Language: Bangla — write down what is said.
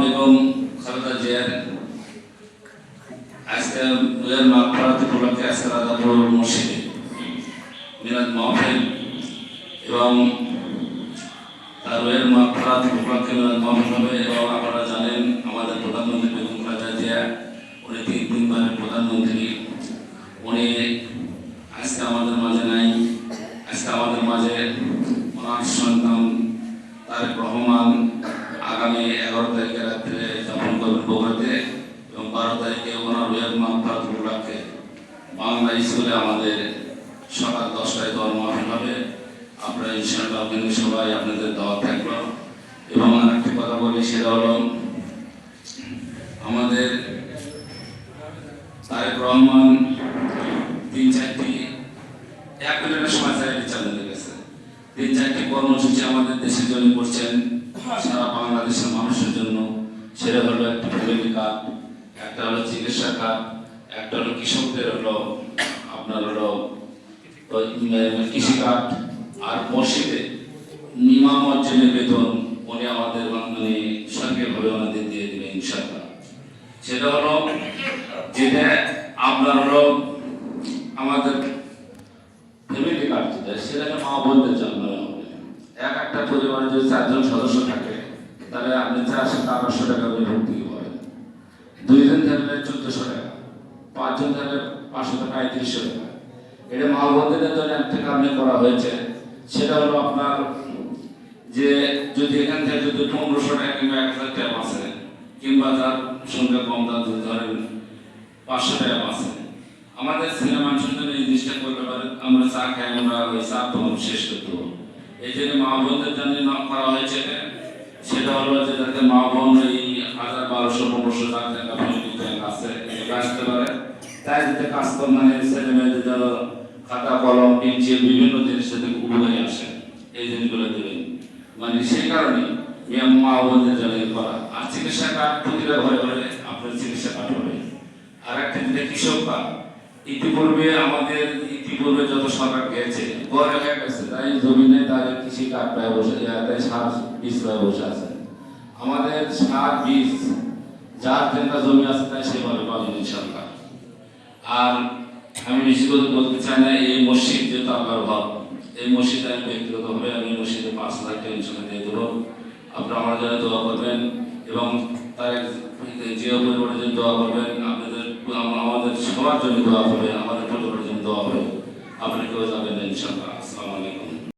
বেগম খালেদা জিয়ার আজকে রুহের মাগফিরাত উপলক্ষে আজকে রাজাপুর মসজিদে মিলাদ মাহফিল এবং তার রুহের মাগফিরাত উপলক্ষে মিলাদ মাহফিল হবে। এবং আপনারা জানেন আমাদের প্রধানমন্ত্রী বেগম খালেদা জিয়া উনি তিনবারের প্রধানমন্ত্রী, উনি আজকে আমাদের মাঝে নাই। আজকে আমাদের মাঝে ওনার সন্তান তারেক রহমান আগামী 11 তারিখে রাত্রে যাপন করবেন বগুড়াতে এবং 12 তারিখে ওনার রুহের মাগফিরাত উপলক্ষে বাংলা স্কুলে আমাদের সকাল 10টায় দোয়া মাহফিল হবে। আপনারা ইনশাআল্লাহ ওখানে সবাই আপনাদের দাওয়াত থাকলো। এবং আরেকটি কথা বলি, সেটা হলো আমাদের তারেক রহমান 3-4টি 1 মিনিটের সময় চালু হয়ে গেছে। 3-4টি কর্মসূচি আমাদের দেশের জন্য করছেন, সারা বাংলাদেশের মানুষের জন্য। সেটা হলো একটা ফ্যামিলি কার্ড, একটা হলো চিকিৎসা কার্ড, একটা হলো কৃষকদের হলো আপনার হলো কৃষি কার্ড, আর মসজিদে ইমাম মসজিদের বেতন উনি আমাদের মানে সরকারিভাবে ওনাদের দিয়ে দেবেন ইনশাআল্লাহ। সেটা হলো যেটা আপনার হলো আমাদের ফ্যামিলি কার্ড যেটা, সেটাকে মা বোনদের জন্য হবে। একটা পরিবারে যদি 4 জন সদস্য থাকে তাহলে আপনি 400-800 টাকা করে ভর্তি করেন। 2 জন থাকলে 1400 টাকা, 5 জন থাকলে 500 টাকা, 3500 টাকা। এটা মা বোনদের জন্য একটা কাজ করা হয়েছে। সেটা হলো আপনার যে যদি এখান থেকে যদি 1500 টাকা কিংবা 1000 টাকা আছে কিংবা তার সংখ্যা কম, তার ধরেন 500 টাকা আছে, আমাদের ছেলে মানুষের জন্য এই জিনিসটা করতে পারে। আমরা চা খাই, আমরা ওই চা তখন শেষ করতে হবে। এই জন্য মা বোনদের জন্য করা হয়েছে। সেটা হলো যে যাতে মা বোন এই 1000-1200-1500 টাকা ফ্যামিলি ব্যাংক আছে আসতে পারে, তাই যাতে কাজ কর মানে ছেলে মেয়েদের জন্য খাতা কলম পেন্সিল বিভিন্ন জিনিস যাতে উপকারী আসে, এই জিনিসগুলো দেবেন। মানে সেই কারণে মা বোনদের জন্য করা। আর চিকিৎসা কার্ড প্রতিটা ঘরে ঘরে আপনার চিকিৎসা কার্ড হবে। আর একটা যেটা কৃষক কার্ড, ইতিপূর্বে যত সরকার গেছে ঘরে হয়ে গেছে, তাই জমিনে তার কৃষি কার্ড পায় বসে, তাই সার বীজ পায় বসে আছে। আমাদের সার বীজ যার যেটা জমি আছে তাই সেভাবে পাবেন ইনশাআল্লাহ। আর আমি বেশি করে বলতে চাই না, এই মসজিদ যেহেতু আল্লাহর ঘর, এই মসজিদে আমি ব্যক্তিগতভাবে আমি মসজিদে 5000 টাকা ইনশাআল্লাহ দিয়ে দেবো। আপনারা আমার জন্য দোয়া করবেন এবং তার যে পরিবারের জন্য দোয়া করবেন, আপনাদের আমাদের সবার জন্য দোয়া হবে, আমাদের পরিবারের জন্য দোয়া হবে। আপনি কেউ যাবেন না ইনশাআল্লাহ। আসসালামু আলাইকুম।